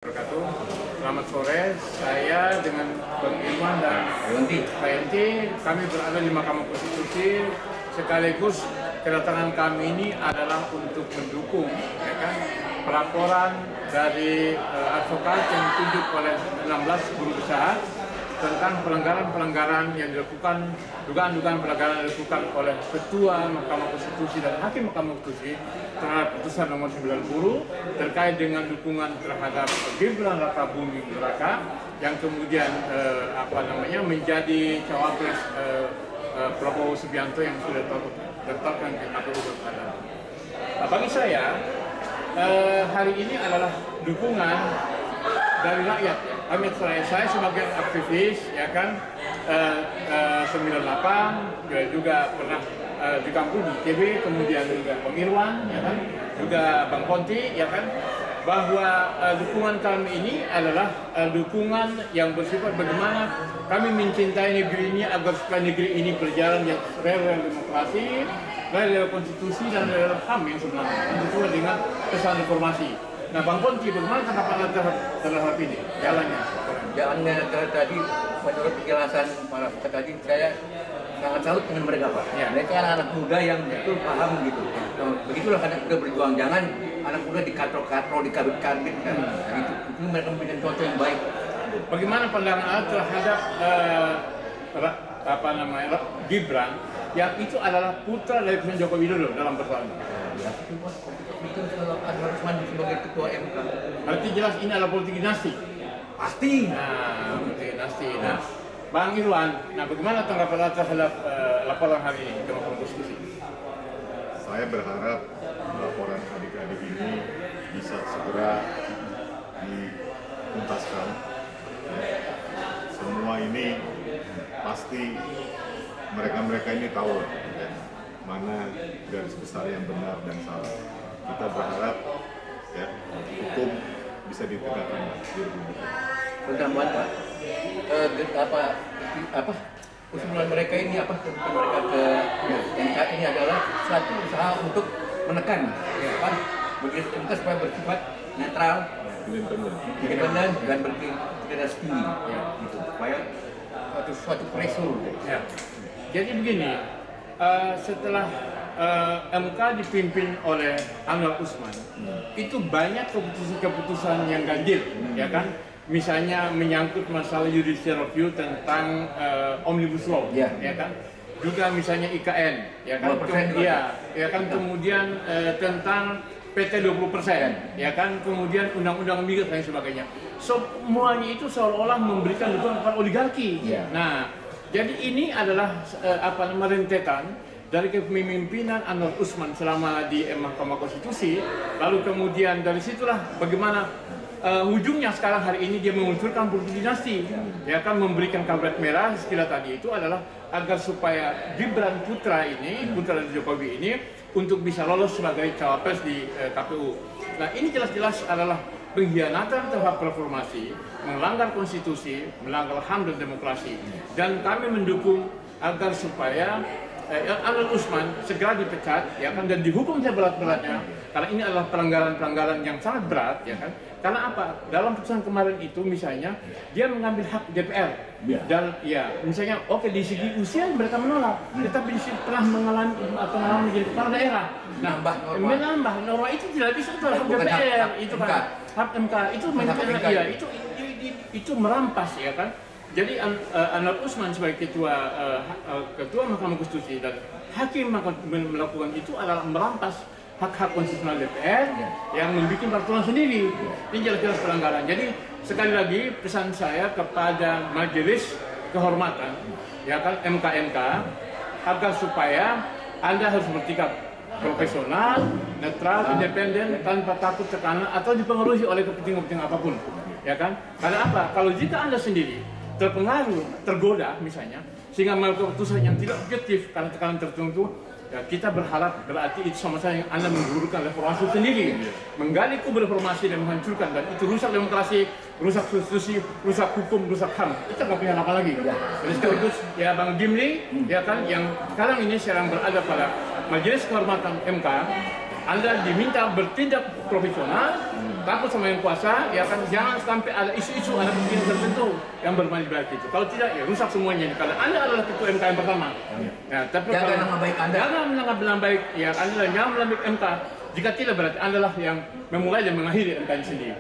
Wabarakatuh. Selamat sore, saya dengan Bang Irwan dan Pak Yanti, kami berada di Mahkamah Konstitusi. Sekaligus kedatangan kami ini adalah untuk mendukung pelaporan dari advokat yang ditunjuk oleh 16 guru besar tentang pelanggaran-pelanggaran yang dilakukan, dugaan-dugaan pelanggaran yang dilakukan oleh Ketua Mahkamah Konstitusi dan Hakim Mahkamah Konstitusi terhadap putusan nomor 90 terkait dengan dukungan terhadap Gibran Rakabuming Raka yang kemudian menjadi cawapres Prabowo Subianto yang sudah ditetapkan ke KPU Pilkada. Bagi saya hari ini adalah dukungan dari rakyat. Saya sebagai aktivis, 98 juga pernah di kampung di TV, kemudian juga Bang Irwan, juga Bang Ponti, bahwa dukungan kami ini adalah dukungan yang bersifat bagaimana kami mencintai negeri ini agar supaya negeri ini berjalan yang rel demokrasi, rel konstitusi dan rel HAM yang sebenarnya sesuai dengan pesan reformasi. Nah, Bang Ponti, bagaimana tanggapan terhadap ini jalannya? Jalannya tadi menurut penjelasan para peserta tadi, saya sangat salut dengan mereka, Pak. Ya. Mereka anak muda yang betul paham gitu. Begitulah anak muda berjuang, jangan anak muda dikatrol, dikabit-kabit kan. Itu mereka memberikan contoh yang baik. Bagaimana pandangan terhadap Gibran yang itu adalah putra dari Presiden Joko Widodo dalam persoalan? Ya, itu harus maju sebagai ketua MK. Berarti jelas ini adalah politik dinasti. Pasti. Nah, politik dinasti. Nah, Bang Irwan, bagaimana tanggapan terhadap laporan hari ini ke Mahkamah Konstitusi? Saya berharap laporan adik-adik ini bisa segera dituntaskan. Semua ini pasti mereka ini tahu mana garis besar yang benar dan salah. Kita berharap hukum bisa ditegakkan di Republik. Penambahan, Pak, usulan mereka ini mereka ke MK ini adalah suatu usaha untuk menekan begitu MK supaya bersifat netral, independen dan berintegritas tinggi, gitu, supaya suatu pressure. Ya. Jadi begini, setelah MK dipimpin oleh Anwar Usman, itu banyak keputusan-keputusan yang ganjil, Misalnya menyangkut masalah judicial review tentang Omnibus Law, Juga misalnya IKN, Kemudian tentang PT 20%, Kemudian Undang-Undang Migas dan sebagainya. Semuanya itu seolah-olah memberikan dukungan kepada oligarki. Nah, jadi ini adalah rentetan dari kepemimpinan Anwar Usman selama di Mahkamah Konstitusi, lalu kemudian dari situlah bagaimana ujungnya sekarang hari ini dia memunculkan politik dinasti, memberikan kabinet merah istilah tadi itu adalah agar supaya Gibran putra dari Jokowi ini untuk bisa lolos sebagai cawapres di KPU. Nah, ini jelas-jelas adalah pengkhianatan terhadap reformasi, melanggar konstitusi, melanggar HAM dan demokrasi. Dan kami mendukung agar supaya Anwar Usman segera dipecat, dan dihukum seberat-beratnya, karena ini adalah pelanggaran-pelanggaran yang sangat berat, Karena apa? Dalam putusan kemarin itu misalnya dia mengambil hak DPR dan misalnya di segi usia mereka menolak, tetapi pernah mengalami menjadi kepala daerah. Nah, menambah norma itu tidak bisa, itu hak DPR, itu kan hak MK itu itu merampas, Jadi Anwar Usman sebagai ketua Mahkamah Konstitusi dan hakim melakukan itu adalah merampas hak-hak konstitusional DPR yang membuat peraturan sendiri. Ini jelas-jelas pelanggaran. Jadi sekali lagi pesan saya kepada Majelis Kehormatan, MK agar supaya Anda harus bersikap profesional, netral, independen, tanpa takut tekanan atau dipengaruhi oleh kepentingan apapun, Karena apa? Kalau jika Anda sendiri terpengaruh, tergoda misalnya, sehingga melakukan keputusan yang tidak objektif karena tekanan tertentu, kita berharap berarti itu sama saja Anda menggugurkan reformasi sendiri, menggali kubur reformasi dan menghancurkan, dan itu rusak demokrasi, rusak konstitusi, rusak hukum, rusak HAM. Kita nggak punya apa lagi. Jadi sekaligus Bang Gimli, yang sekarang ini sedang berada pada Majelis Kehormatan MK, Anda diminta bertindak profesional, takut sama yang kuasa, ya kan, jangan sampai ada isu-isu ada kepentingan tertentu yang bermain di balik itu. Kalau tidak, ya rusak semuanya. Kalau Anda adalah ketua MK yang pertama, ya, tapi Jaga nama baik Anda. Jangan nama baik, ya Anda jangan melambai MK. Jika tidak berarti Anda lah yang memulai dan mengakhiri MK ini sendiri.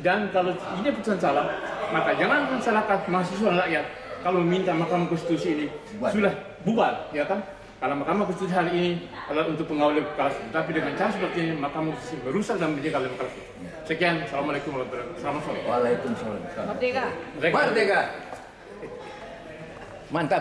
Dan kalau ini putusan salah, maka jangan salahkan mahasiswa dan rakyat. Kalau minta Mahkamah Konstitusi ini sudah bubar, ya kan? Kalau Mahkamah Konstitusi hari ini adalah untuk pengawal demokrasi, tapi dengan cara seperti ini Mahkamah Konstitusi merusak dan menjaga demokrasi. Sekian, assalamualaikum warahmatullahi wabarakatuh. Selamat sore. Waalaikumsalam. Merdeka. Merdeka. Mantap.